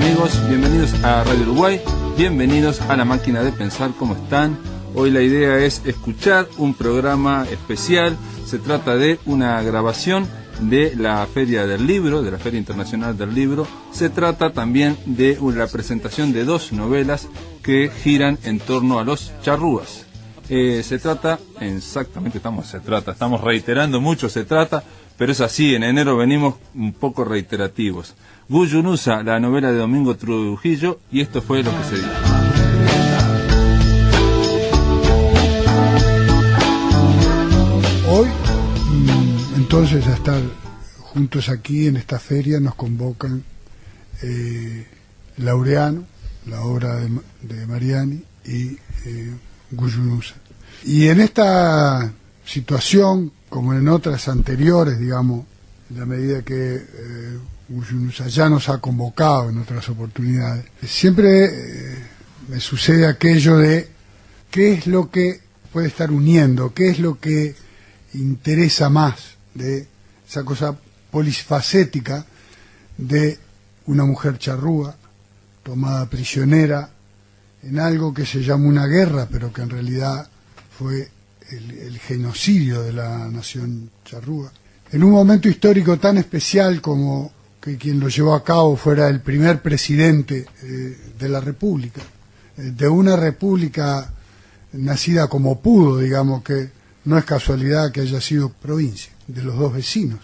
amigos, bienvenidos a Radio Uruguay, bienvenidos a La Máquina de Pensar. ¿Cómo están? Hoy la idea es escuchar un programa especial. Se trata de una grabación de la Feria del Libro, de la Feria Internacional del Libro. Se trata también de la presentación de dos novelas que giran en torno a los charrúas. Estamos reiterando mucho, pero es así, en enero venimos un poco reiterativos. Guyunusa, la novela de Domingo Trujillo, y esto fue lo que se dijo. Hoy, entonces, a estar juntos aquí en esta feria nos convocan Laureano, la obra de Mariani, y Guyunusa. Y en esta situación, como en otras anteriores, digamos, en la medida que Guyunusa ya nos ha convocado en otras oportunidades, siempre me sucede aquello de qué es lo que puede estar uniendo, qué es lo que interesa más de esa cosa polifacética de una mujer charrúa tomada prisionera en algo que se llama una guerra, pero que en realidad fue el genocidio de la nación charrúa, en un momento histórico tan especial como que quien lo llevó a cabo fuera el primer presidente de la República, de una república nacida como pudo, digamos, que no es casualidad que haya sido provincia, de los dos vecinos,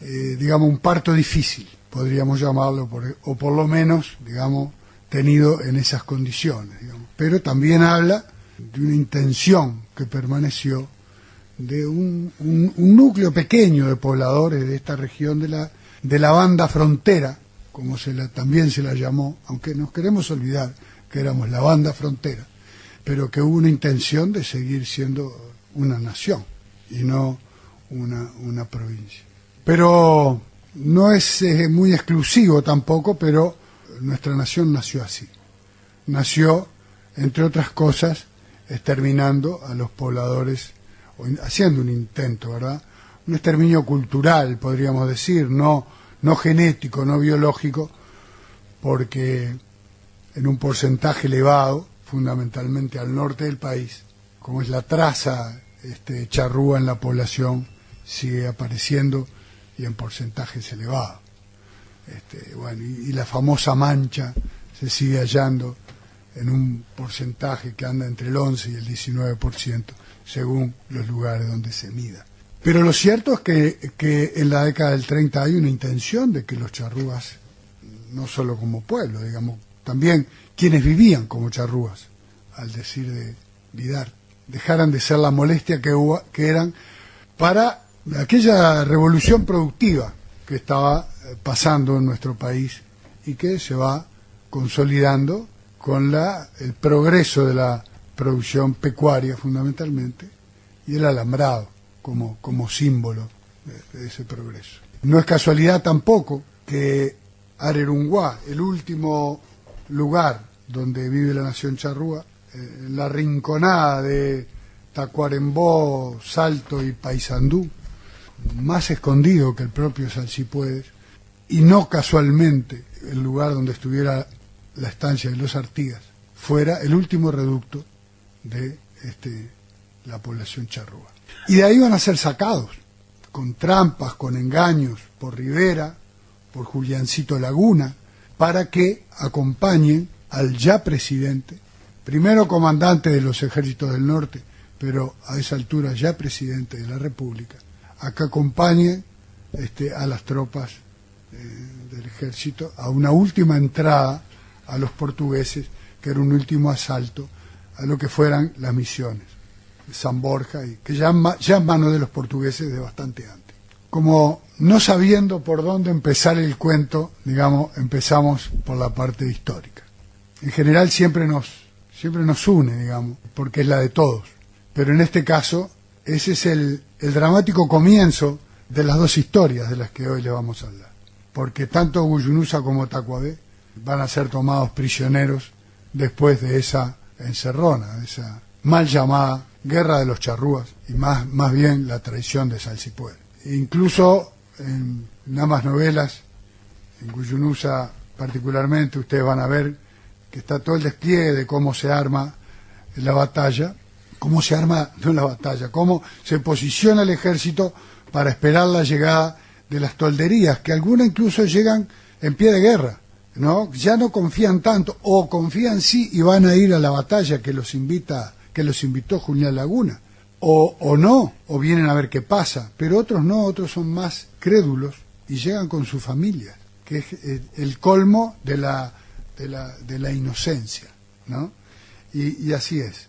digamos, un parto difícil, podríamos llamarlo, o por lo menos, digamos, tenido en esas condiciones, digamos. Pero también habla de una intención que permaneció de un núcleo pequeño de pobladores de esta región de la banda frontera, como también se la llamó, aunque nos queremos olvidar que éramos la banda frontera, pero que hubo una intención de seguir siendo una nación y no una provincia. Pero no es muy exclusivo tampoco, pero nuestra nación nació así. Nació, entre otras cosas, exterminando a los pobladores, haciendo un intento, ¿verdad? Un exterminio cultural, podríamos decir, no genético, no biológico, porque en un porcentaje elevado, fundamentalmente al norte del país, como es la traza charrúa en la población, sigue apareciendo y en porcentajes elevados. Y la famosa mancha se sigue hallando en un porcentaje que anda entre el 11 y el 19%, según los lugares donde se mida. Pero lo cierto es que en la década del 30 hay una intención de que los charrúas, no solo como pueblo, digamos, también quienes vivían como charrúas, al decir de Vidar, dejaran de ser la molestia que eran para aquella revolución productiva que estaba pasando en nuestro país y que se va consolidando con el progreso de la producción pecuaria fundamentalmente y el alambrado como símbolo de ese progreso. No es casualidad tampoco que Arerunguá, el último lugar donde vive la nación charrúa, en la rinconada de Tacuarembó, Salto y Paysandú, más escondido que el propio Salsipuedes, y no casualmente el lugar donde estuviera la estancia de los Artigas, fuera el último reducto de la población charrúa. Y de ahí van a ser sacados, con trampas, con engaños, por Rivera, por Juliancito Laguna, para que acompañen al ya presidente, primero comandante de los ejércitos del norte, pero a esa altura ya presidente de la República, a que acompañe a las tropas del ejército a una última entrada a los portugueses, que era un último asalto a lo que fueran las misiones de San Borja, y que ya en manos de los portugueses de bastante antes. Como no sabiendo por dónde empezar el cuento, digamos, empezamos por la parte histórica. En general siempre nos une, digamos, porque es la de todos. Pero en este caso, ese es el dramático comienzo de las dos historias de las que hoy le vamos a hablar. Porque tanto Guyunusa como Tacuabé van a ser tomados prisioneros después de esa encerrona, de esa mal llamada Guerra de los Charrúas, y más bien la traición de Salsipuedes. E incluso en ambas novelas, en Guyunusa particularmente ustedes van a ver que está todo el despliegue de cómo se arma la batalla, cómo se arma, no la batalla, cómo se posiciona el ejército para esperar la llegada de las tolderías, que algunas incluso llegan en pie de guerra, ¿no? Ya no confían tanto, o confían sí y van a ir a la batalla que los invitó Julián Laguna, o no, o vienen a ver qué pasa, pero otros no, otros son más crédulos y llegan con sus familias, que es el colmo de la inocencia, ¿no? Y así es.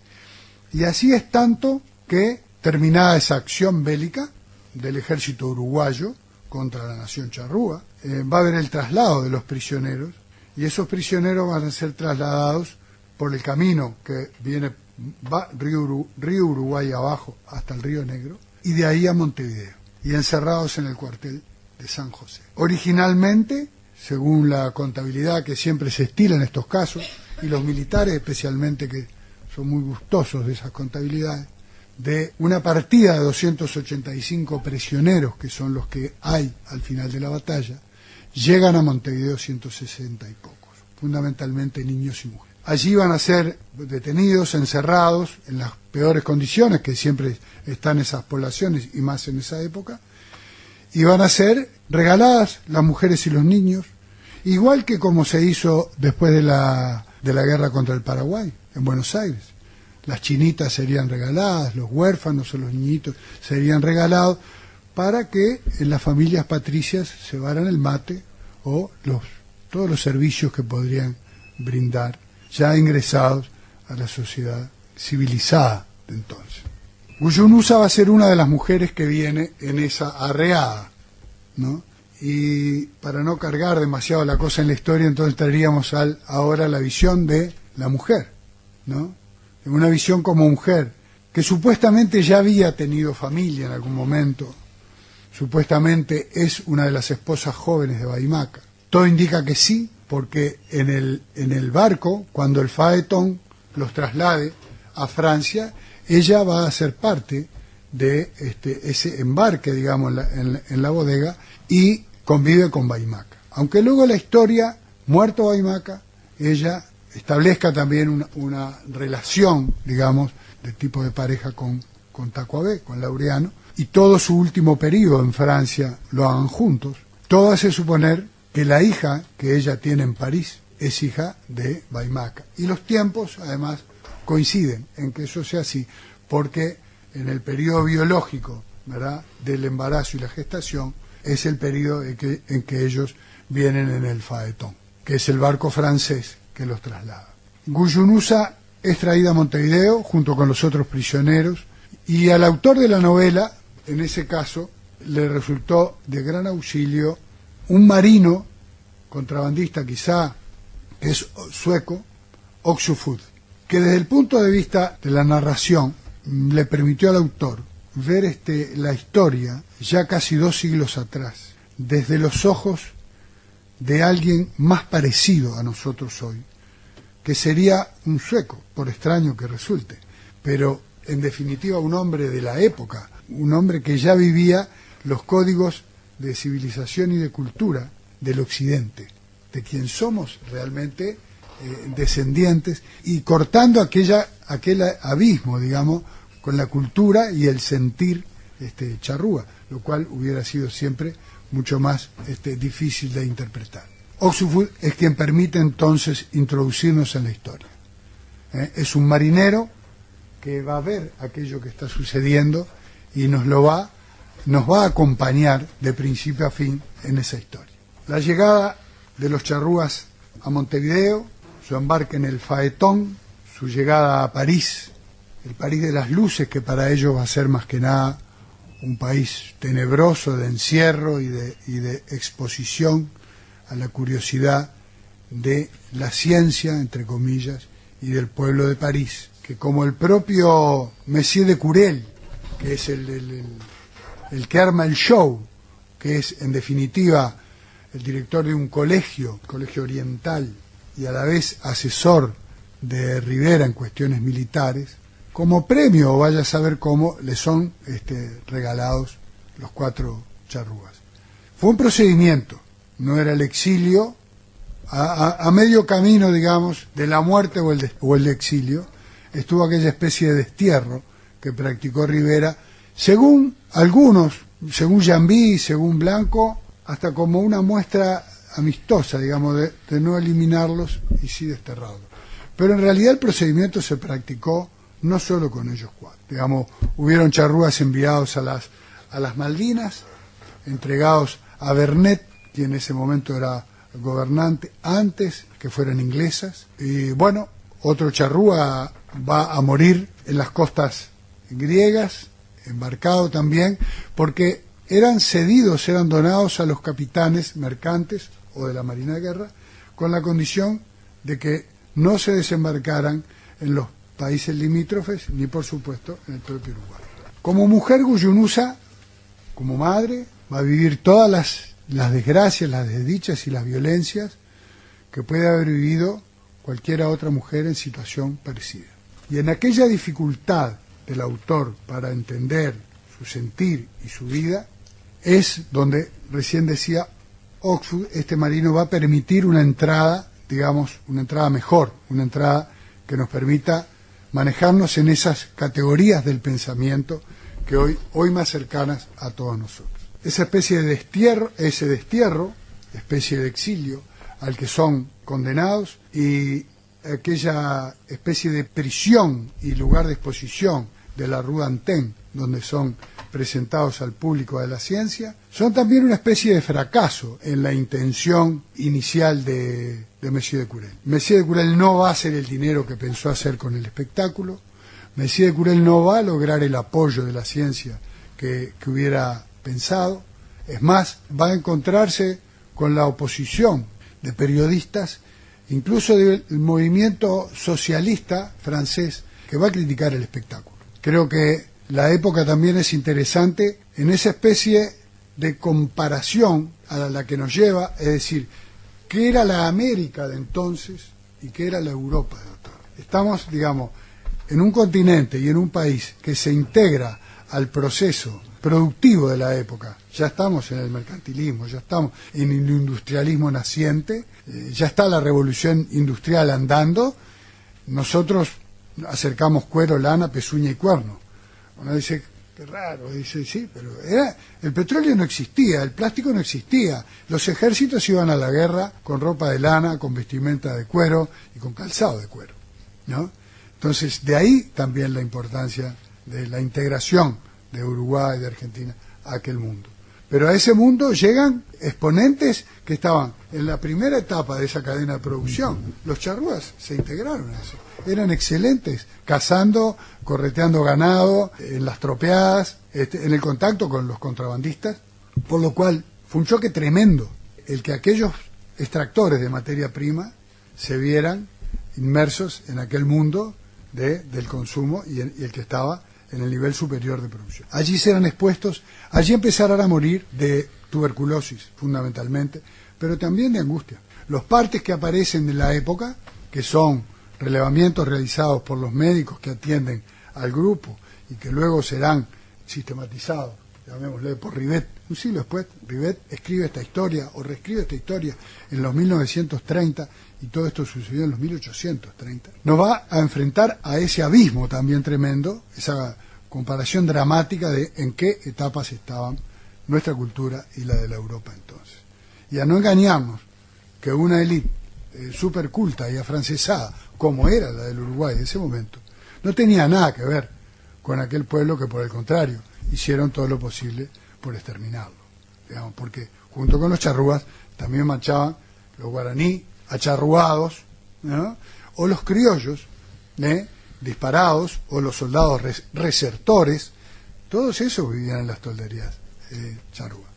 Y así es tanto que, terminada esa acción bélica del ejército uruguayo contra la nación charrúa, va a haber el traslado de los prisioneros, y esos prisioneros van a ser trasladados por el camino que viene río Uruguay abajo hasta el Río Negro, y de ahí a Montevideo, y encerrados en el cuartel de San José. Originalmente, según la contabilidad que siempre se estila en estos casos, y los militares especialmente, que son muy gustosos de esas contabilidades, de una partida de 285 prisioneros, que son los que hay al final de la batalla, llegan a Montevideo 160 y pocos, fundamentalmente niños y mujeres. Allí van a ser detenidos, encerrados, en las peores condiciones que siempre están esas poblaciones, y más en esa época, y van a ser regaladas las mujeres y los niños, igual que como se hizo después de la guerra contra el Paraguay, en Buenos Aires. Las chinitas serían regaladas, los huérfanos o los niñitos serían regalados para que en las familias patricias se llevaran el mate o todos los servicios que podrían brindar ya ingresados a la sociedad civilizada de entonces. Guyunusa va a ser una de las mujeres que viene en esa arreada, ¿no? Y para no cargar demasiado la cosa en la historia, entonces traeríamos ahora la visión de la mujer, ¿no? Una visión como mujer, que supuestamente ya había tenido familia en algún momento, supuestamente es una de las esposas jóvenes de Baimaca. Todo indica que sí, porque en el barco, cuando el Faetón los traslade a Francia, ella va a ser parte de ese embarque, digamos, en la bodega, y convive con Baimaca. Aunque luego la historia, muerto Baimaca, ella establezca también una relación, digamos, de tipo de pareja con Tacuabé, con Laureano, y todo su último periodo en Francia lo hagan juntos. Todo hace suponer que la hija que ella tiene en París es hija de Baimaca. Y los tiempos, además, coinciden en que eso sea así, porque en el periodo biológico, ¿verdad?, del embarazo y la gestación, es el periodo en que ellos vienen en el Faetón, que es el barco francés que los traslada. Guyunusa es traída a Montevideo junto con los otros prisioneros, y al autor de la novela, en ese caso, le resultó de gran auxilio un marino, contrabandista quizá, que es sueco, Oxufud, que desde el punto de vista de la narración le permitió al autor ver la historia ya casi 2 siglos atrás, desde los ojos de alguien más parecido a nosotros hoy, que sería un sueco, por extraño que resulte, pero en definitiva un hombre de la época, un hombre que ya vivía los códigos de civilización y de cultura del occidente, de quien somos realmente descendientes, y cortando aquel abismo, digamos, con la cultura y el sentir charrúa, lo cual hubiera sido siempre mucho más difícil de interpretar. Oxufud es quien permite entonces introducirnos en la historia. Es un marinero que va a ver aquello que está sucediendo y nos va a acompañar de principio a fin en esa historia. La llegada de los charrúas a Montevideo, su embarque en el Faetón, su llegada a París, el París de las luces, que para ellos va a ser más que nada un país tenebroso de encierro y de exposición a la curiosidad de la ciencia, entre comillas, y del pueblo de París, que como el propio Messier de Curel, que es el que arma el show, que es en definitiva el director de un colegio oriental y a la vez asesor de Rivera en cuestiones militares, como premio, o vaya a saber cómo, le son regalados los 4 charrúas. Fue un procedimiento, no era el exilio a medio camino, digamos, de la muerte o el exilio, estuvo aquella especie de destierro que practicó Rivera, según algunos, según Jambí, según Blanco, hasta como una muestra amistosa, digamos, de no eliminarlos y sí desterrarlos. Pero en realidad el procedimiento se practicó no solo con ellos cuatro. Digamos, hubieron charrúas enviados a las Malvinas, entregados a Vernet, quien en ese momento era gobernante, antes que fueran inglesas. Y bueno, otro charrúa va a morir en las costas griegas, embarcado también, porque eran cedidos, eran donados a los capitanes mercantes o de la Marina de Guerra, con la condición de que no se desembarcaran en los países limítrofes, ni por supuesto en el propio Uruguay. Como mujer guyunusa, como madre, va a vivir todas las desgracias, las desdichas y las violencias que puede haber vivido cualquiera otra mujer en situación parecida. Y en aquella dificultad del autor para entender su sentir y su vida, es donde, recién decía Oxford, este marino va a permitir una entrada, digamos, una entrada mejor, una entrada que nos permita manejarnos en esas categorías del pensamiento que hoy más cercanas a todos nosotros. Esa especie de destierro, especie de exilio al que son condenados, y aquella especie de prisión y lugar de exposición de la Rue d'Antin, donde son presentados al público de la ciencia, son también una especie de fracaso en la intención inicial de Messier de Curel. Messier de Curel no va a hacer el dinero que pensó hacer con el espectáculo. Messier de Curel no va a lograr el apoyo de la ciencia que hubiera pensado. Es más, va a encontrarse con la oposición de periodistas, incluso del movimiento socialista francés, que va a criticar el espectáculo. Creo que la época también es interesante en esa especie de comparación a la que nos lleva, es decir, qué era la América de entonces y qué era la Europa de entonces. Estamos, digamos, en un continente y en un país que se integra al proceso productivo de la época. Ya estamos en el mercantilismo, ya estamos en el industrialismo naciente, ya está la revolución industrial andando. Nosotros acercamos cuero, lana, pezuña y cuerno. Uno dice, qué raro, dice, sí, pero el petróleo no existía, el plástico no existía, los ejércitos iban a la guerra con ropa de lana, con vestimenta de cuero y con calzado de cuero, ¿no? Entonces, de ahí también la importancia de la integración de Uruguay, de Argentina, a aquel mundo. Pero a ese mundo llegan exponentes que estaban en la primera etapa de esa cadena de producción. Los charrúas se integraron a eso. Eran excelentes, cazando, correteando ganado, en las tropeadas, en el contacto con los contrabandistas, por lo cual fue un choque tremendo el que aquellos extractores de materia prima se vieran inmersos en aquel mundo del consumo y el que estaba en el nivel superior de producción. Allí se eran expuestos, allí empezaron a morir de tuberculosis, fundamentalmente, pero también de angustia. Los partes que aparecen en la época, que son relevamientos realizados por los médicos que atienden al grupo y que luego serán sistematizados, llamémosle por Rivet, un siglo después. Rivet escribe esta historia o reescribe esta historia en los 1930, y todo esto sucedió en los 1830. Nos va a enfrentar a ese abismo también tremendo, esa comparación dramática de en qué etapas estaban nuestra cultura y la de la Europa entonces. Y a no engañarnos que una élite súper culta y afrancesada, como era la del Uruguay de ese momento, no tenía nada que ver con aquel pueblo que, por el contrario, hicieron todo lo posible por exterminarlo, digamos, porque junto con los charrúas también marchaban los guaraní acharruados, ¿no?, o los criollos disparados, o los soldados resertores. Todos esos vivían en las tolderías charrúas.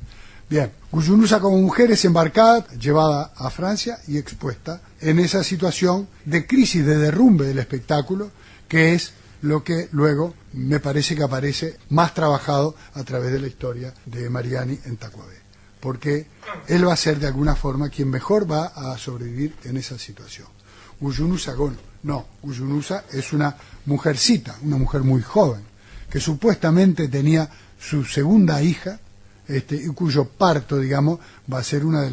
Bien, Guyunusa como mujer es embarcada, llevada a Francia y expuesta en esa situación de crisis, de derrumbe del espectáculo, que es lo que luego me parece que aparece más trabajado a través de la historia de Mariani en Tacuabé, porque él va a ser de alguna forma quien mejor va a sobrevivir en esa situación. Guyunusa no, Guyunusa es una mujercita, una mujer muy joven, que supuestamente tenía su segunda hija, y cuyo parto, digamos, va a ser una de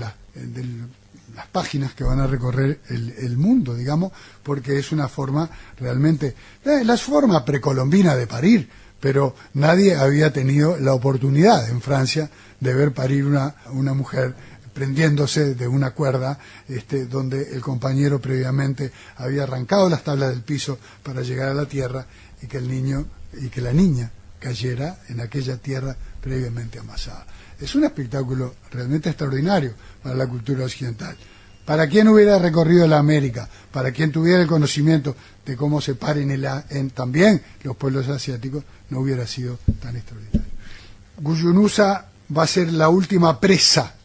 las páginas que van a recorrer el mundo, digamos, porque es una forma realmente, la forma precolombina de parir, pero nadie había tenido la oportunidad en Francia de ver parir una mujer prendiéndose de una cuerda, donde el compañero previamente había arrancado las tablas del piso para llegar a la tierra, y que la niña cayera en aquella tierra previamente amasada. Es un espectáculo realmente extraordinario para la cultura occidental. Para quien hubiera recorrido la América, para quien tuviera el conocimiento de cómo se paren también los pueblos asiáticos, no hubiera sido tan extraordinario. Guyunusa va a ser la última presa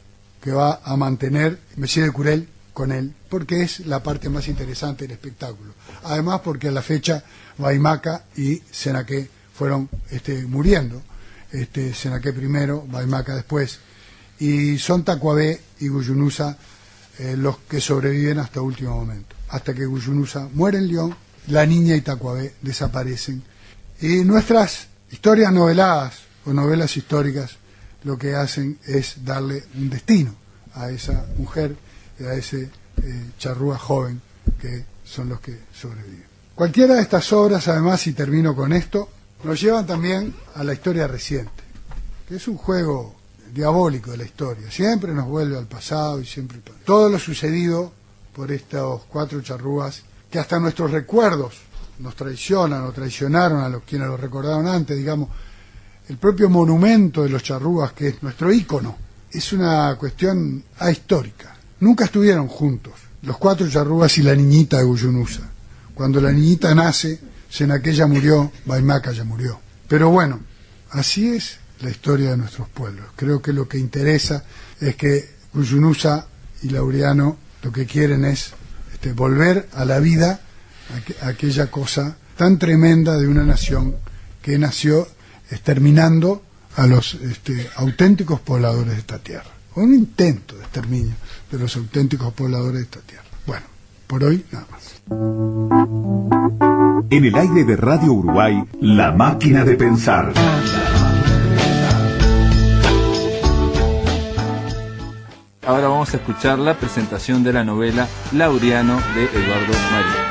que va a mantener Messier de Curel con él, porque es la parte más interesante del espectáculo. Además, porque a la fecha Baimaca y Senaqué fueron muriendo, Senaqué primero, Baimaca después, y son Tacuabé y Guyunusa los que sobreviven hasta el último momento, hasta que Guyunusa muere en Lyon, la niña y Tacuabé desaparecen. Y nuestras historias noveladas o novelas históricas lo que hacen es darle un destino a esa mujer, a ese charrúa joven, que son los que sobreviven. Cualquiera de estas obras, además, y termino con esto, nos llevan también a la historia reciente, que es un juego diabólico de la historia. Siempre nos vuelve al pasado y siempre todo lo sucedido por estos 4 charrúas, que hasta nuestros recuerdos nos traicionan o traicionaron a los quienes lo recordaron antes, digamos. El propio monumento de los charrúas, que es nuestro ícono, es una cuestión ahistórica. Nunca estuvieron juntos, los 4 charrúas y la niñita de Guyunusa. Cuando la niñita nace, Senaqué ya murió, Baimaca ya murió. Pero bueno, así es la historia de nuestros pueblos. Creo que lo que interesa es que Guyunusa y Laureano lo que quieren es volver a la vida aquella cosa tan tremenda de una nación que nació exterminando a los auténticos pobladores de esta tierra. Un intento de exterminio de los auténticos pobladores de esta tierra. Bueno, por hoy nada más. En el aire de Radio Uruguay, La Máquina de Pensar. Ahora vamos a escuchar la presentación de la novela Laureano de Eduardo María.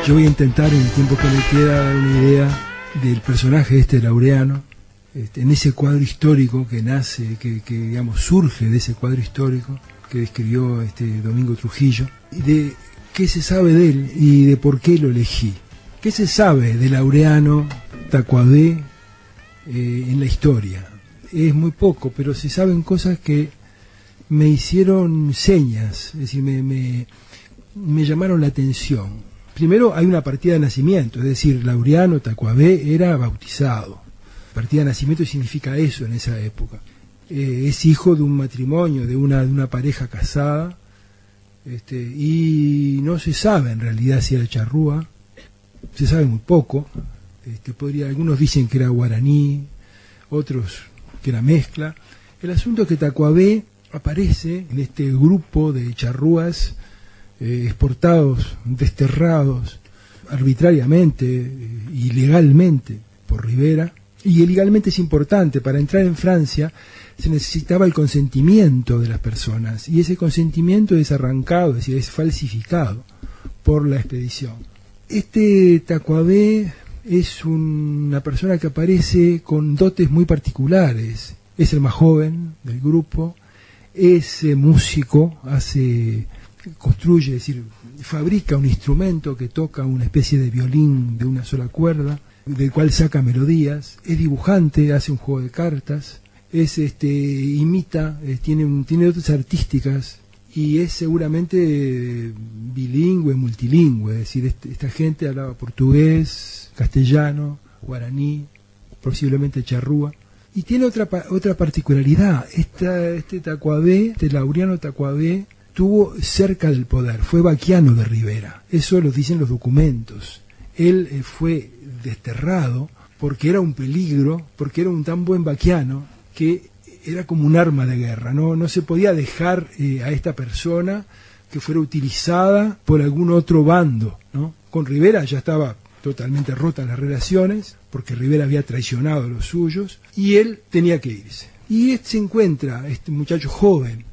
Yo voy a intentar, en el tiempo que me queda, dar una idea del personaje Laureano, en ese cuadro histórico que nace, que digamos surge de ese cuadro histórico que describió Domingo Trujillo, y de qué se sabe de él y de por qué lo elegí. ¿Qué se sabe de Laureano Tacuabé en la historia? Es muy poco, pero se saben cosas que me hicieron señas, es decir, me llamaron la atención. Primero, hay una partida de nacimiento, es decir, Laureano Tacuabé era bautizado. Partida de nacimiento significa eso en esa época. Es hijo de un matrimonio, de una pareja casada, y no se sabe en realidad si era charrúa, se sabe muy poco. Algunos dicen que era guaraní, otros que era mezcla. El asunto es que Tacuabé aparece en este grupo de charrúas exportados, desterrados arbitrariamente, ilegalmente por Rivera. Y ilegalmente es importante. Para entrar en Francia se necesitaba el consentimiento de las personas, y ese consentimiento es arrancado, es decir, es falsificado por la expedición. Tacuabé es una persona que aparece con dotes muy particulares. Es el más joven del grupo, es músico, construye, es decir, fabrica un instrumento que toca una especie de violín de una sola cuerda, del cual saca melodías, es dibujante, hace un juego de cartas, imita, tiene dotes artísticas, y es seguramente bilingüe, multilingüe, es decir, esta gente hablaba portugués, castellano, guaraní, posiblemente charrúa. Y tiene otra particularidad. Tacuabé, Laureano Tacuabé, estuvo cerca del poder, fue vaquiano de Rivera, eso lo dicen los documentos. Él fue desterrado porque era un peligro, porque era un tan buen vaquiano que era como un arma de guerra, no se podía dejar a esta persona que fuera utilizada por algún otro bando, ¿no? Con Rivera ya estaba totalmente rotas las relaciones, porque Rivera había traicionado a los suyos, y él tenía que irse. Y se encuentra, este muchacho joven,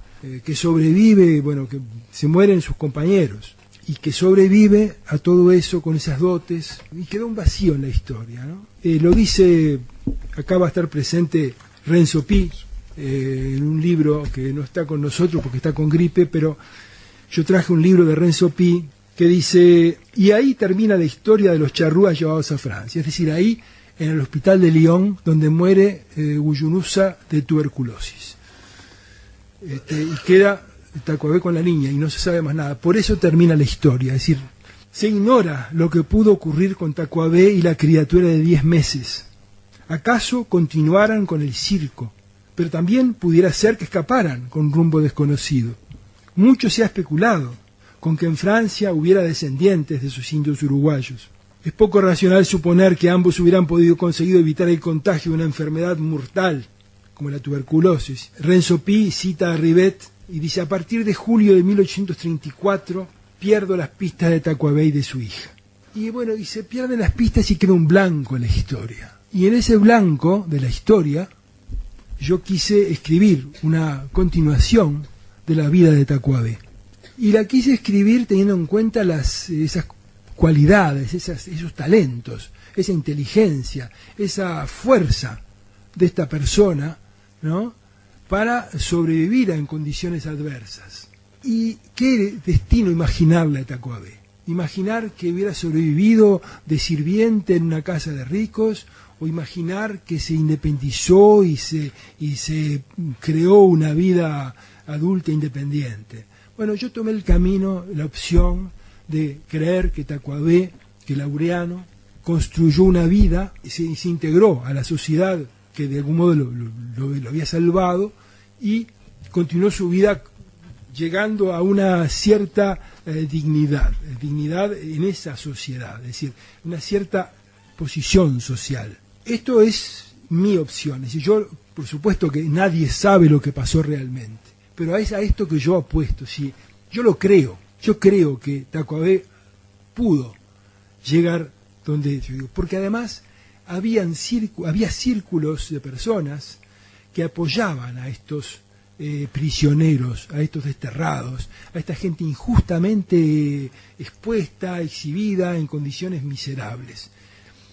que sobrevive, bueno, que se mueren sus compañeros, y que sobrevive a todo eso con esas dotes, y queda un vacío en la historia, ¿no? Lo dice, acá va a estar presente Renzo Pi, en un libro que no está con nosotros porque está con gripe, pero yo traje un libro de Renzo Pi que dice, y ahí termina la historia de los charrúas llevados a Francia, es decir, ahí en el hospital de Lyon, donde muere Guyunusa de tuberculosis. Y queda Tacubé con la niña y no se sabe más nada. Por eso termina la historia, es decir, se ignora lo que pudo ocurrir con Tacubé y la criatura de 10 meses. ¿Acaso continuaran con el circo? Pero también pudiera ser que escaparan con rumbo desconocido. Mucho se ha especulado con que en Francia hubiera descendientes de sus indios uruguayos. Es poco racional suponer que ambos hubieran podido conseguir evitar el contagio de una enfermedad mortal, como la tuberculosis. Renzo Pi cita a Rivet y dice, a partir de julio de 1834 pierdo las pistas de Tacubé y de su hija. Y bueno, y se pierden las pistas y queda un blanco en la historia. Y en ese blanco de la historia yo quise escribir una continuación de la vida de Tacubé. Y la quise escribir teniendo en cuenta esas cualidades, esos talentos, esa inteligencia, esa fuerza de esta persona, ¿no?, para sobrevivir en condiciones adversas. ¿Y qué destino imaginarle a Tacubé? Imaginar que hubiera sobrevivido de sirviente en una casa de ricos, o imaginar que se independizó y se creó una vida adulta independiente. Bueno, yo tomé el camino, la opción de creer que Tacubé, que Laureano, construyó una vida y se integró a la sociedad que de algún modo lo había salvado, y continuó su vida llegando a una cierta dignidad en esa sociedad, es decir, una cierta posición social. Esto es mi opción, es decir, yo, por supuesto que nadie sabe lo que pasó realmente, pero es a esto que yo apuesto, ¿sí? Yo lo creo, yo creo que Tacubé pudo llegar donde yo digo, porque además había círculos de personas que apoyaban a estos prisioneros, a estos desterrados, a esta gente injustamente expuesta, exhibida en condiciones miserables.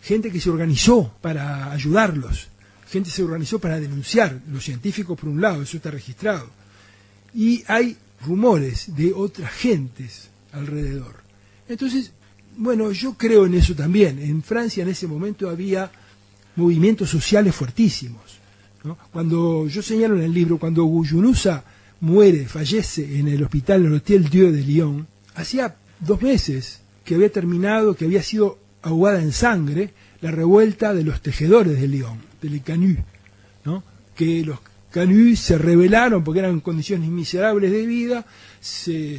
Gente que se organizó para ayudarlos, gente que se organizó para denunciar, los científicos por un lado, eso está registrado. Y hay rumores de otras gentes alrededor. Entonces, bueno, yo creo en eso también. En Francia en ese momento había movimientos sociales fuertísimos, ¿no? Cuando yo señalo en el libro, cuando Guyunusa fallece en el hospital, en el Hotel Dieu de Lyon, hacía 2 meses que había terminado, que había sido ahogada en sangre la revuelta de los tejedores de Lyon, de Les Canuts, ¿no? Que los Canuts se rebelaron porque eran condiciones miserables de vida, se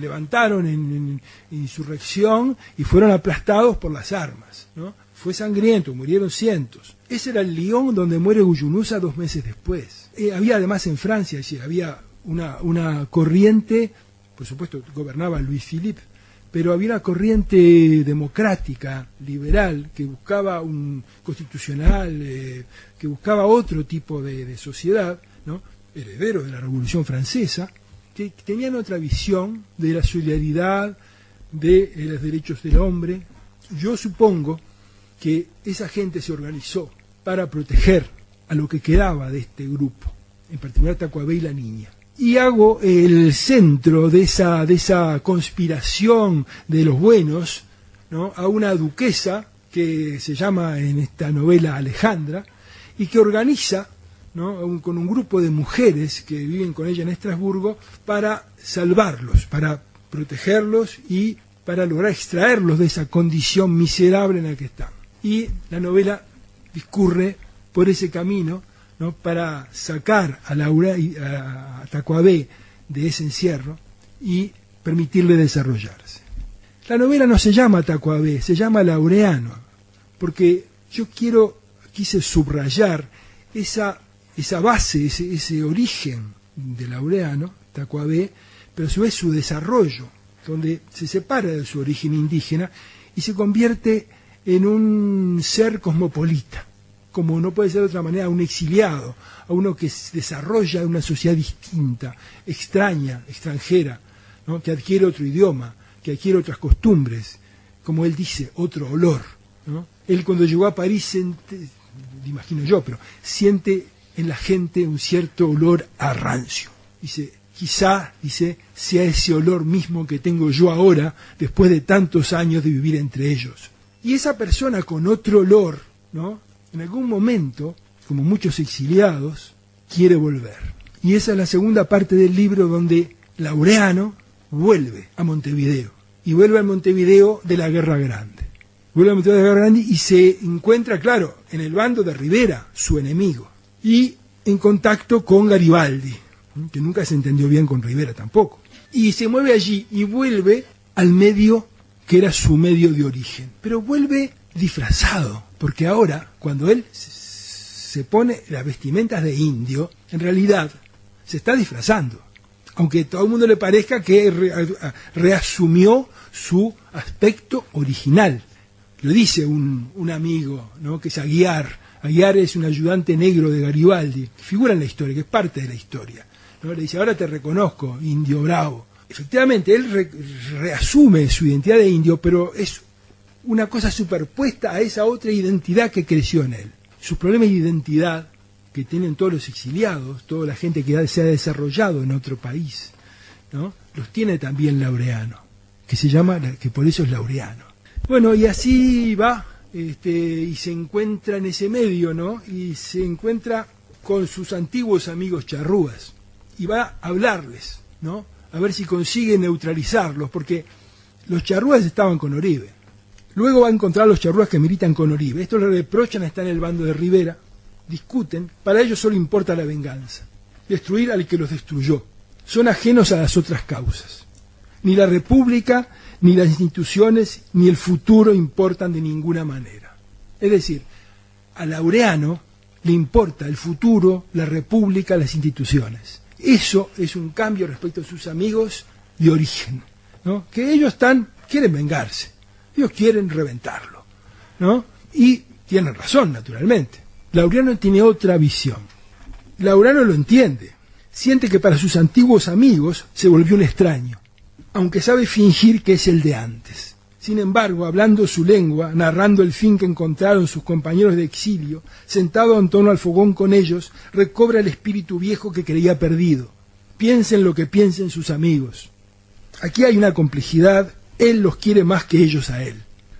levantaron en insurrección y fueron aplastados por las armas, ¿no? Fue sangriento, murieron cientos. Ese era el Lyon donde muere Guyunusa 2 meses después. Había además en Francia, es decir, había una corriente, por supuesto gobernaba Louis Philippe, pero había una corriente democrática, liberal, que buscaba un constitucional, que buscaba otro tipo de sociedad, ¿no?, heredero de la Revolución Francesa, que tenían otra visión de la solidaridad, de los derechos del hombre. Yo supongo que esa gente se organizó para proteger a lo que quedaba de este grupo, en particular Tacubé y la niña. Y hago el centro de esa conspiración de los buenos, ¿no?, a una duquesa que se llama en esta novela Alejandra, y que organiza, ¿no?, con un grupo de mujeres que viven con ella en Estrasburgo para salvarlos, para protegerlos y para lograr extraerlos de esa condición miserable en la que están. Y la novela discurre por ese camino, ¿no?, para sacar a Tacubé de ese encierro y permitirle desarrollarse. La novela no se llama Tacubé, se llama Laureano, porque yo quise subrayar esa base, ese origen de Laureano, Tacubé, pero a su vez su desarrollo, donde se separa de su origen indígena y se convierte en un ser cosmopolita, como no puede ser de otra manera, a un exiliado, a uno que se desarrolla en una sociedad distinta, extraña, extranjera, ¿no? Que adquiere otro idioma, que adquiere otras costumbres, como él dice, otro olor, ¿no? Él cuando llegó a París, imagino yo, pero siente en la gente un cierto olor a rancio. Dice, quizá, sea ese olor mismo que tengo yo ahora, después de tantos años de vivir entre ellos. Y esa persona con otro olor, ¿no? En algún momento, como muchos exiliados, quiere volver. Y esa es la segunda parte del libro donde Laureano vuelve a Montevideo. Y vuelve a Montevideo de la Guerra Grande. Vuelve a Montevideo de la Guerra Grande y se encuentra, claro, en el bando de Rivera, su enemigo. Y en contacto con Garibaldi, que nunca se entendió bien con Rivera tampoco. Y se mueve allí y vuelve al medio que era su medio de origen. Pero vuelve disfrazado, porque ahora, cuando él se pone las vestimentas de indio, en realidad se está disfrazando. Aunque a todo el mundo le parezca que reasumió su aspecto original. Lo dice un amigo, ¿no? Que es Aguiar. Aguiar es un ayudante negro de Garibaldi, que figura en la historia, que es parte de la historia, ¿no? Le dice, ahora te reconozco, indio bravo. Efectivamente, él reasume su identidad de indio, pero es una cosa superpuesta a esa otra identidad que creció en él. Sus problemas de identidad que tienen todos los exiliados, toda la gente que se ha desarrollado en otro país, ¿no? Los tiene también Laureano, que por eso es Laureano. Bueno, y así va, y se encuentra en ese medio, ¿no? Y se encuentra con sus antiguos amigos charrúas, y va a hablarles, ¿no? A ver si consigue neutralizarlos, porque los charrúas estaban con Oribe. Luego va a encontrar a los charrúas que militan con Oribe. Estos le reprochan estar en el bando de Rivera, discuten, para ellos solo importa la venganza, destruir al que los destruyó. Son ajenos a las otras causas. Ni la República, ni las instituciones, ni el futuro importan de ninguna manera. Es decir, a Laureano le importa el futuro, la República, las instituciones. Eso es un cambio respecto a sus amigos de origen, ¿no? Que ellos quieren vengarse, ellos quieren reventarlo, ¿no? Y tienen razón, naturalmente. Laureano tiene otra visión. Laureano lo entiende. Siente que para sus antiguos amigos se volvió un extraño, aunque sabe fingir que es el de antes. Sin embargo, hablando su lengua, narrando el fin que encontraron sus compañeros de exilio, sentado en torno al fogón con ellos, recobra el espíritu viejo que creía perdido. Piensen lo que piensen sus amigos. Aquí hay una complejidad, él los quiere más que ellos a él.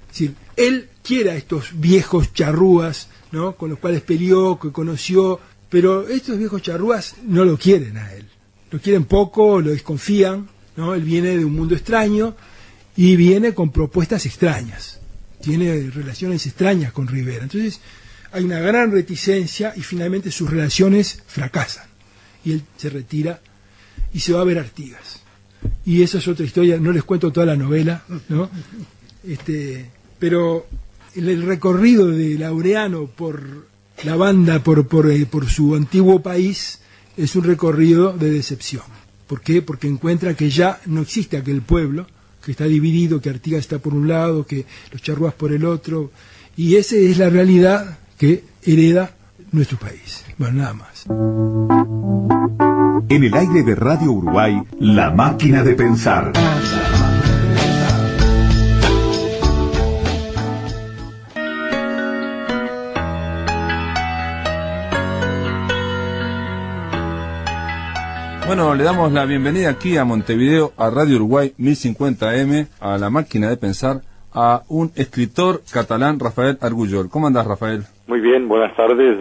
Es decir, él quiere a estos viejos charrúas, ¿no? Con los cuales peleó, que conoció, pero estos viejos charrúas no lo quieren a él. Lo quieren poco, lo desconfían, ¿no? Él viene de un mundo extraño y viene con propuestas extrañas. Tiene relaciones extrañas con Rivera. Entonces hay una gran reticencia y finalmente sus relaciones fracasan. Y él se retira y se va a ver Artigas. Y esa es otra historia, no les cuento toda la novela, ¿no? Pero el recorrido de Laureano por la banda, por su antiguo país, es un recorrido de decepción. ¿Por qué? Porque encuentra que ya no existe aquel pueblo, que está dividido, que Artigas está por un lado, que los charrúas por el otro, y esa es la realidad que hereda nuestro país. Bueno, nada más. En el aire de Radio Uruguay, La Máquina de Pensar. Bueno, le damos la bienvenida aquí a Montevideo, a Radio Uruguay 1050M, a La Máquina de Pensar, a un escritor catalán, Rafael Argullol. ¿Cómo andás, Rafael? Muy bien, buenas tardes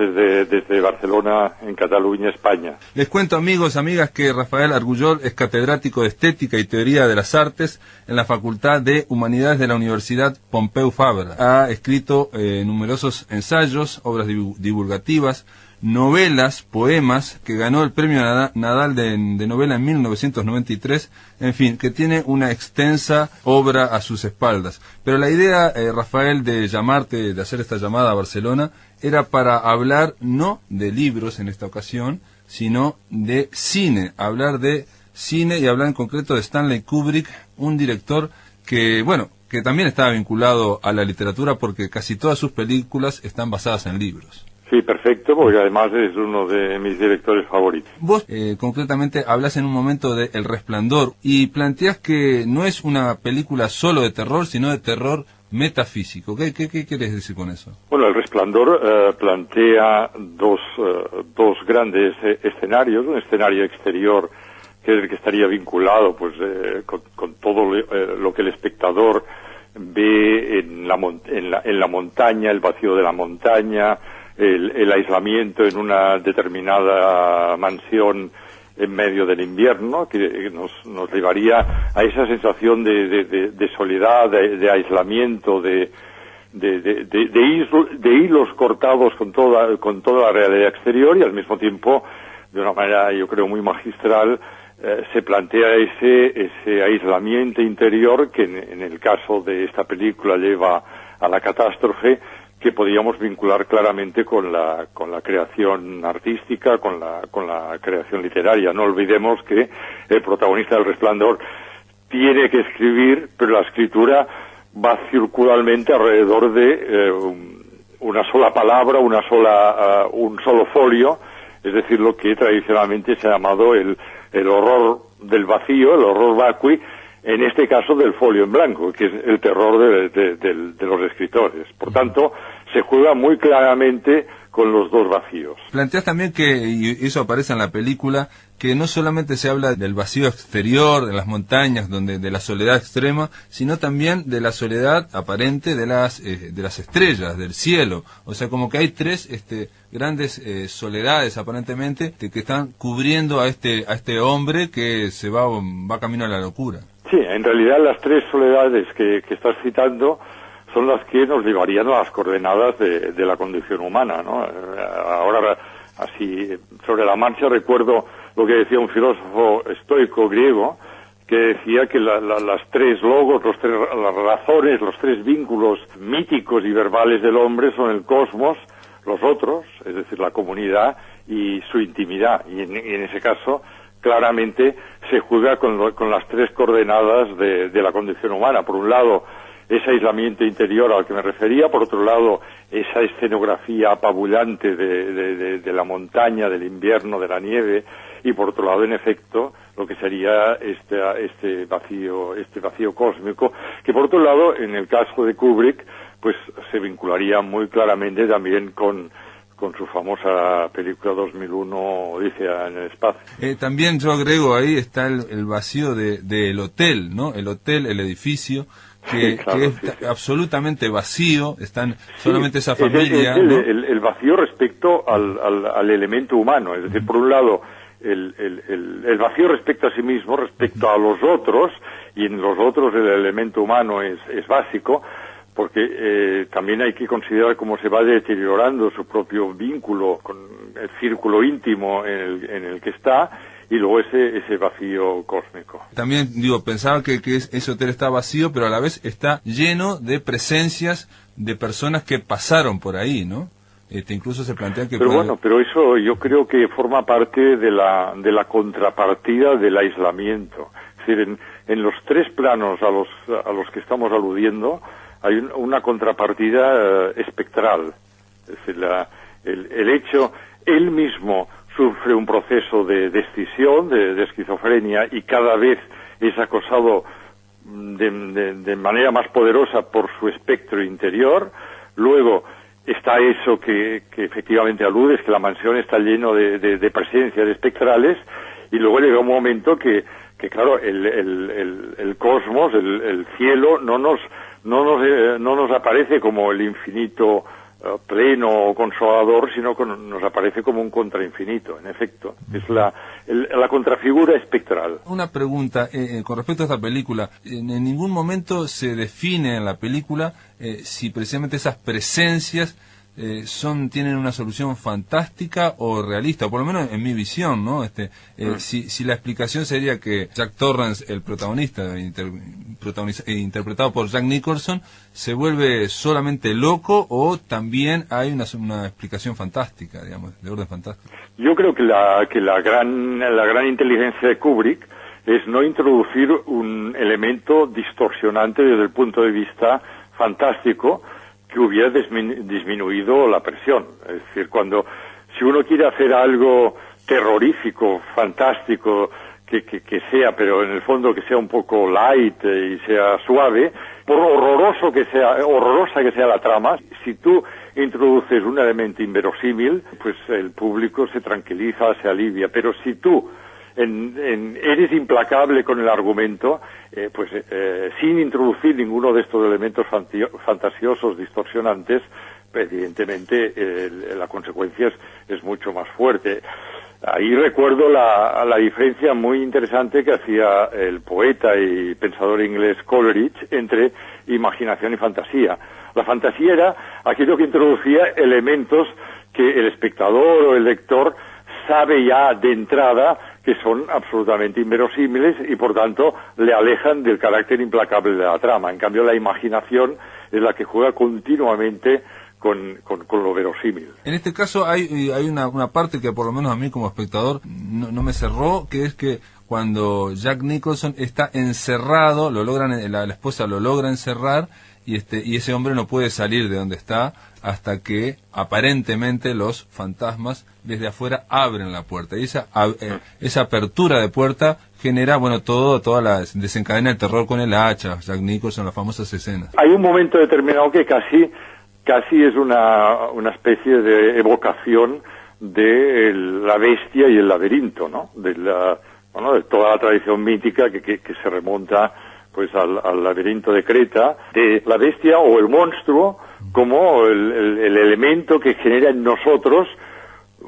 desde Barcelona, en Cataluña, España. Les cuento, amigos, amigas, que Rafael Argullol es catedrático de Estética y Teoría de las Artes en la Facultad de Humanidades de la Universidad Pompeu Fabra. Ha escrito numerosos ensayos, obras divulgativas, novelas, poemas, que ganó el premio Nadal de novela en 1993, en fin, que tiene una extensa obra a sus espaldas. Pero la idea, Rafael, de llamarte, de hacer esta llamada a Barcelona, era para hablar no de libros en esta ocasión, sino de cine, hablar de cine y hablar en concreto de Stanley Kubrick, un director que, bueno, que también estaba vinculado a la literatura porque casi todas sus películas están basadas en libros. Sí, perfecto, porque además es uno de mis directores favoritos. Vos concretamente hablas en un momento de El Resplandor y planteás que no es una película solo de terror, sino de terror metafísico. ¿Qué quieres decir con eso? Bueno, El Resplandor plantea dos grandes escenarios, un escenario exterior que es el que estaría vinculado pues con todo lo que el espectador ve en la montaña, el vacío de la montaña, el aislamiento en una determinada mansión en medio del invierno, que nos llevaría a esa sensación de soledad, de aislamiento, de hilos cortados con toda la realidad exterior, y al mismo tiempo, de una manera yo creo muy magistral, se plantea ese aislamiento interior que en el caso de esta película lleva a la catástrofe, que podríamos vincular claramente con la creación artística, con la creación literaria. No olvidemos que el protagonista del Resplandor tiene que escribir, pero la escritura va circularmente alrededor de una sola palabra, un solo folio, es decir, lo que tradicionalmente se ha llamado el horror del vacío, el horror vacui, en este caso del folio en blanco, que es el terror de los escritores. Por tanto, se juega muy claramente con los dos vacíos. Planteas también que, y eso aparece en la película, que no solamente se habla del vacío exterior, de las montañas, de la soledad extrema, sino también de la soledad aparente de las estrellas, del cielo. O sea, como que hay tres grandes soledades aparentemente que están cubriendo a este hombre que se va camino a la locura. Sí, en realidad las tres soledades que estás citando son las que nos llevarían a las coordenadas de la condición humana, ¿no? Ahora, así, sobre la marcha, recuerdo lo que decía un filósofo estoico griego, que decía que las tres logos, las razones, los tres vínculos míticos y verbales del hombre son el cosmos, los otros, es decir, la comunidad, y su intimidad. Y en ese caso, claramente, se juega con las tres coordenadas de la condición humana. Por un lado, ese aislamiento interior al que me refería, por otro lado, esa escenografía apabullante de la montaña, del invierno, de la nieve, y por otro lado, en efecto, lo que sería este vacío cósmico, que por otro lado, en el caso de Kubrick, pues se vincularía muy claramente también con su famosa película 2001, Odisea en el espacio. También yo agrego ahí está el vacío del hotel, ¿no? El hotel, el edificio, que es absolutamente vacío, están solamente esa familia. El vacío respecto al elemento humano, es decir, por un lado, el vacío respecto a sí mismo, respecto a los otros, y en los otros el elemento humano es básico, porque también hay que considerar cómo se va deteriorando su propio vínculo con el círculo íntimo en el que está, y luego ese vacío cósmico. También, pensaba que ese hotel está vacío, pero a la vez está lleno de presencias de personas que pasaron por ahí, ¿no? Incluso se plantea que... Pero eso yo creo que forma parte de la contrapartida del aislamiento. Es decir, en los tres planos a los que estamos aludiendo, hay una contrapartida espectral. Es decir, el hecho, él mismo sufre un proceso de escisión, de esquizofrenia, y cada vez es acosado de manera más poderosa por su espectro interior. Luego está eso que efectivamente aludes, que la mansión está lleno de presencias espectrales, y luego llega un momento que claro, el cosmos, el cielo, no nos aparece como el infinito pleno o consolador, sino que nos aparece como un contrainfinito, en efecto. Es la contrafigura espectral. Una pregunta con respecto a esta película. En ningún momento se define en la película si precisamente esas presencias tienen una solución fantástica o realista, o por lo menos en mi visión, ¿no? Si la explicación sería que Jack Torrance, el protagonista, interpretado por Jack Nicholson, se vuelve solamente loco, o también hay una explicación fantástica, digamos, de orden fantástico. Yo creo que la gran inteligencia de Kubrick es no introducir un elemento distorsionante desde el punto de vista fantástico, que hubiera disminuido la presión. Es decir, si uno quiere hacer algo terrorífico, fantástico, que sea, pero en el fondo que sea un poco light y sea suave, por horrorosa que sea la trama, si tú introduces un elemento inverosímil, pues el público se tranquiliza, se alivia. Pero si tú eres implacable con el argumento, sin introducir ninguno de estos elementos fantasiosos, distorsionantes, evidentemente la consecuencia es mucho más fuerte. Ahí recuerdo la diferencia muy interesante que hacía el poeta y pensador inglés Coleridge entre imaginación y fantasía. La fantasía era aquello que introducía elementos que el espectador o el lector sabe ya de entrada que son absolutamente inverosímiles y por tanto le alejan del carácter implacable de la trama. En cambio, la imaginación es la que juega continuamente con lo verosímil. En este caso hay una parte que por lo menos a mí como espectador no me cerró, que es que cuando Jack Nicholson está encerrado, la esposa lo logra encerrar y ese hombre no puede salir de donde está hasta que aparentemente los fantasmas desde afuera abren la puerta. Y esa apertura de puerta genera, desencadena el terror con el hacha, Jack Nicholson, las famosas escenas. Hay un momento determinado que casi es una especie de evocación de la bestia y el laberinto, ¿no? De toda la tradición mítica que se remonta pues al laberinto de Creta, de la bestia o el monstruo como el elemento que genera en nosotros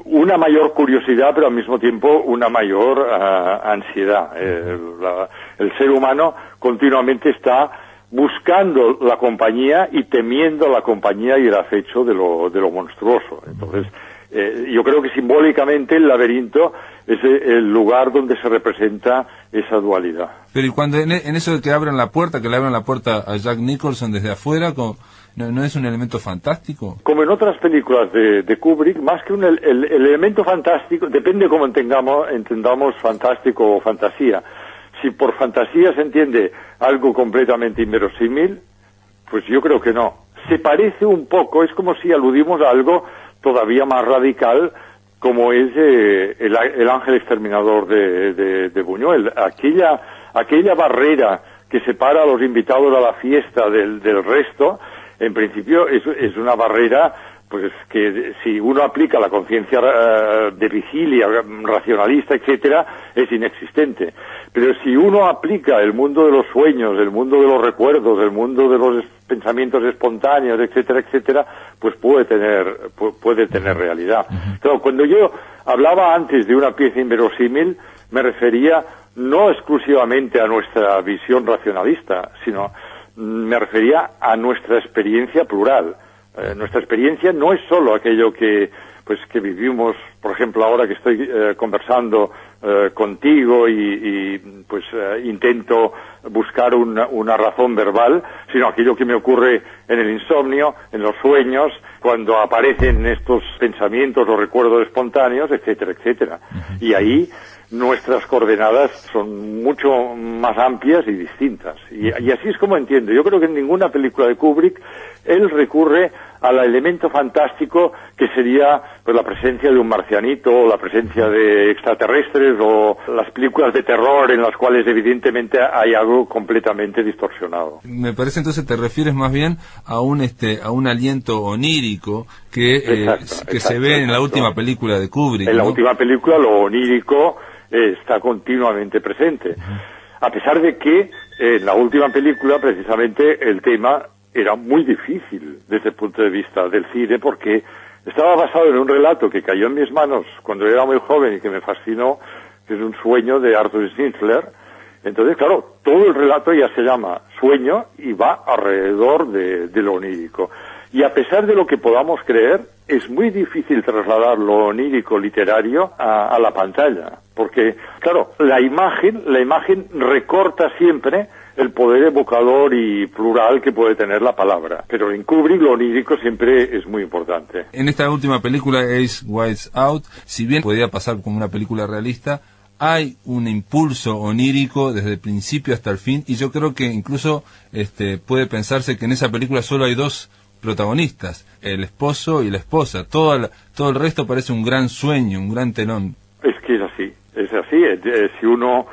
una mayor curiosidad, pero al mismo tiempo una mayor ansiedad. El ser humano continuamente está buscando la compañía y temiendo la compañía y el acecho de lo monstruoso. Entonces, yo creo que simbólicamente el laberinto es el lugar donde se representa esa dualidad. Pero y cuando en eso de que le abran la puerta a Jack Nicholson desde afuera, ¿no es un elemento fantástico? Como en otras películas de Kubrick, más que el elemento fantástico, depende cómo entendamos fantástico o fantasía. Si por fantasía se entiende algo completamente inverosímil, pues yo creo que no. Se parece un poco, es como si aludimos a algo todavía más radical, como es el ángel exterminador de Buñuel. Aquella barrera que separa a los invitados a la fiesta del resto, en principio es una barrera pues que si uno aplica la conciencia de vigilia, racionalista, etcétera, es inexistente. Pero si uno aplica el mundo de los sueños, el mundo de los recuerdos, el mundo de los pensamientos espontáneos, etcétera, etcétera, pues puede tener realidad. Claro, cuando yo hablaba antes de una pieza inverosímil, me refería no exclusivamente a nuestra visión racionalista, sino me refería a nuestra experiencia plural. Nuestra experiencia no es solo aquello que vivimos, por ejemplo, ahora que estoy conversando contigo y intento buscar una razón verbal, sino aquello que me ocurre en el insomnio, en los sueños, cuando aparecen estos pensamientos o recuerdos espontáneos, etcétera, etcétera. Y ahí nuestras coordenadas son mucho más amplias y distintas. Y así es como entiendo. Yo creo que en ninguna película de Kubrick él recurre al elemento fantástico que sería pues la presencia de un marcianito, o la presencia de extraterrestres, o las películas de terror en las cuales evidentemente hay algo completamente distorsionado. Me parece entonces te refieres más bien a un aliento onírico que se ve en la última película de Kubrick. En la ¿no? última película lo onírico está continuamente presente. A pesar de que en la última película precisamente el tema era muy difícil desde el punto de vista del cine, porque estaba basado en un relato que cayó en mis manos cuando era muy joven y que me fascinó, que es un sueño de Arthur Schnitzler. Entonces, claro, todo el relato ya se llama Sueño y va alrededor de lo onírico. Y a pesar de lo que podamos creer, es muy difícil trasladar lo onírico literario a la pantalla, porque, claro, la imagen recorta siempre el poder evocador y plural que puede tener la palabra. Pero en Kubrick lo onírico siempre es muy importante. En esta última película, Eyes Wide Out, si bien podía pasar como una película realista, hay un impulso onírico desde el principio hasta el fin, y yo creo que incluso puede pensarse que en esa película solo hay dos protagonistas, el esposo y la esposa. Todo el resto parece un gran sueño, un gran telón. Es que es así. Si uno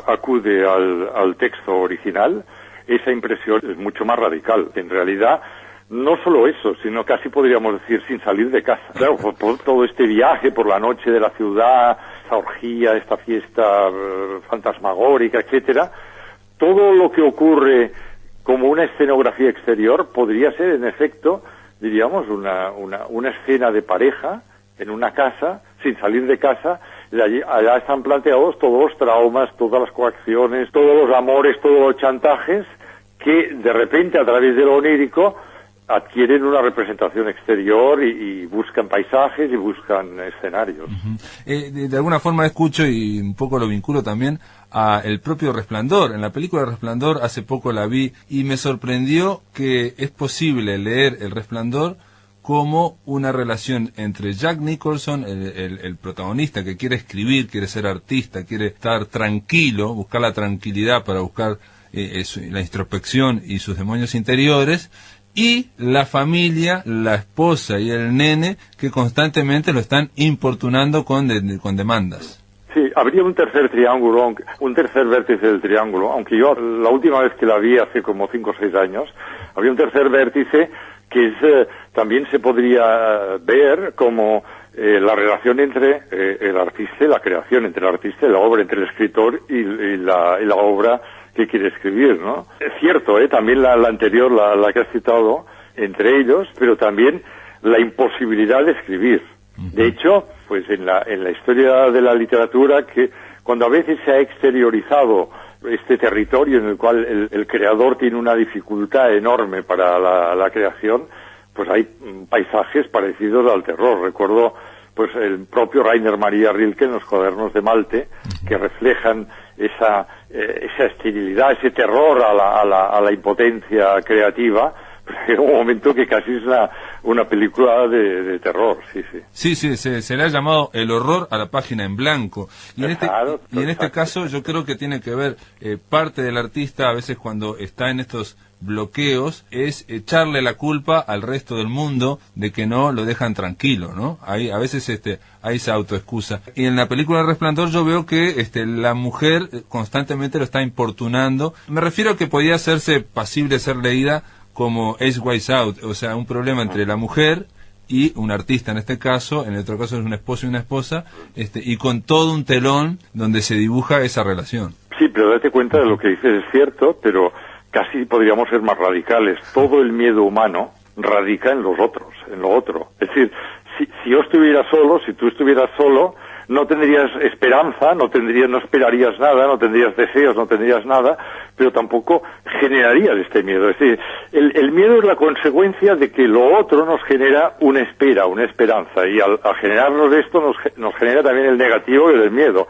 acude al texto original, esa impresión es mucho más radical. En realidad, no solo eso, sino casi podríamos decir sin salir de casa. Claro, por todo este viaje por la noche de la ciudad, esta orgía, esta fiesta fantasmagórica, etcétera, todo lo que ocurre como una escenografía exterior podría ser, en efecto, diríamos, una escena de pareja en una casa, sin salir de casa. Y allá están planteados todos los traumas, todas las coacciones, todos los amores, todos los chantajes, que de repente, a través de lo onírico, adquieren una representación exterior y buscan paisajes y buscan escenarios. De alguna forma escucho, y un poco lo vinculo también, a el propio Resplandor. En la película Resplandor, hace poco la vi, y me sorprendió que es posible leer El Resplandor como una relación entre Jack Nicholson, el protagonista que quiere escribir, quiere ser artista, quiere estar tranquilo, buscar la tranquilidad para buscar la introspección y sus demonios interiores, y la familia, la esposa y el nene, que constantemente lo están importunando con demandas. Sí, habría un tercer triángulo, un tercer vértice del triángulo, aunque yo la última vez que la vi hace como 5 o 6 años, habría un tercer vértice que también se podría ver como la relación entre el artista y la creación, entre el artista y la obra, entre el escritor y la obra que quiere escribir, ¿no? Es cierto, también la anterior, la que has citado, entre ellos, pero también la imposibilidad de escribir. De hecho, pues en la historia de la literatura, que cuando a veces se ha exteriorizado este territorio en el cual el creador tiene una dificultad enorme para la creación, pues hay paisajes parecidos al terror. Recuerdo pues el propio Rainer Maria Rilke en Los cuadernos de Malte, que reflejan esa esterilidad, ese terror a la impotencia creativa. Era un momento que casi es una película de terror, sí. Sí, se le ha llamado el horror a la página en blanco. Y en este caso yo creo que tiene que ver parte del artista, a veces cuando está en estos bloqueos, es echarle la culpa al resto del mundo de que no lo dejan tranquilo, ¿no? Ahí a veces hay esa autoexcusa. Y en la película Resplandor yo veo que la mujer constantemente lo está importunando. Me refiero a que podía hacerse pasible ser leída como Ace Wise Out, o sea, un problema entre la mujer y un artista en este caso, en el otro caso es un esposo y una esposa, y con todo un telón donde se dibuja esa relación. Sí, pero date cuenta de lo que dices, es cierto, pero casi podríamos ser más radicales. Todo el miedo humano radica en los otros, en lo otro. Es decir, si yo estuviera solo, si tú estuvieras solo, no tendrías esperanza, no esperarías nada, no tendrías deseos, no tendrías nada, pero tampoco generarías este miedo. Es decir, el miedo es la consecuencia de que lo otro nos genera una esperanza, y al generarnos esto nos genera también el negativo y el miedo.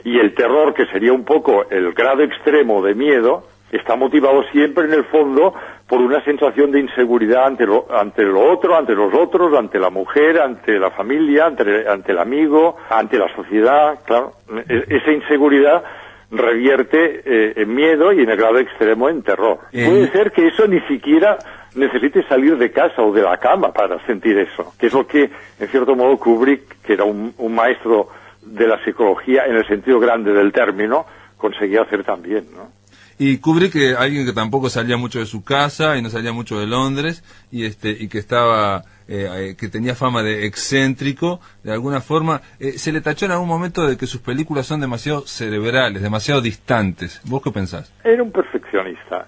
Y el terror, que sería un poco el grado extremo de miedo, está motivado siempre en el fondo por una sensación de inseguridad ante lo otro, ante los otros, ante la mujer, ante la familia, ante el amigo, ante la sociedad. Claro, esa inseguridad revierte en miedo y en el grado extremo en terror. Puede ser que eso ni siquiera necesite salir de casa o de la cama para sentir eso, que es lo que, en cierto modo, Kubrick, que era un maestro de la psicología en el sentido grande del término, conseguía hacer también, ¿no? Y Kubrick, alguien que tampoco salía mucho de su casa y no salía mucho de Londres, y que estaba que tenía fama de excéntrico, de alguna forma, se le tachó en algún momento de que sus películas son demasiado cerebrales, demasiado distantes. ¿Vos qué pensás? Era un perfeccionista.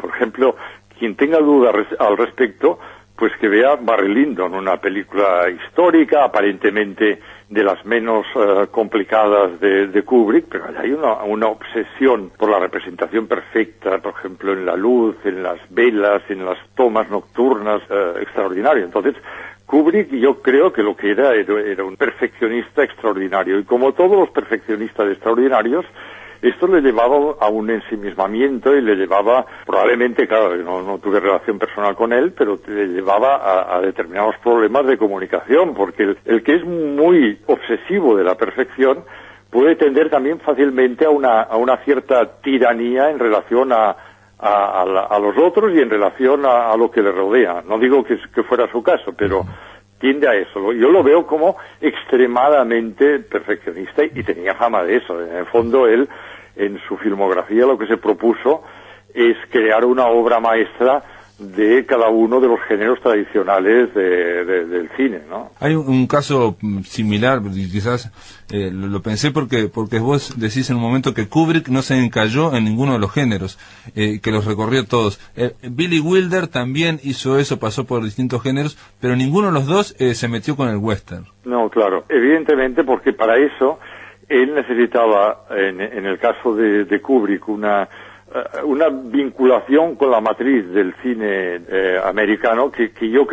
Por ejemplo, quien tenga dudas al respecto, pues que vea Barry Lyndon, una película histórica, aparentemente de las menos complicadas de Kubrick, pero hay una obsesión por la representación perfecta, por ejemplo, en la luz, en las velas, en las tomas nocturnas, extraordinario. Entonces, Kubrick, yo creo que lo que era un perfeccionista extraordinario, y como todos los perfeccionistas extraordinarios, esto le llevaba a un ensimismamiento y le llevaba, probablemente, claro, no tuve relación personal con él, pero le llevaba a determinados problemas de comunicación, porque el que es muy obsesivo de la perfección puede tender también fácilmente a una cierta tiranía en relación a a los otros y en relación a lo que le rodea. No digo que fuera su caso, pero tiende a eso. Yo lo veo como extremadamente perfeccionista y tenía fama de eso. En el fondo, él, en su filmografía, lo que se propuso es crear una obra maestra de cada uno de los géneros tradicionales del cine, ¿no? Hay un caso similar, quizás lo pensé porque vos decís en un momento que Kubrick no se encalló en ninguno de los géneros, que los recorrió todos. Billy Wilder también hizo eso, pasó por distintos géneros, pero ninguno de los dos se metió con el western. No, claro, evidentemente, porque para eso él necesitaba, en el caso de Kubrick, una vinculación con la matriz del cine americano que yo creo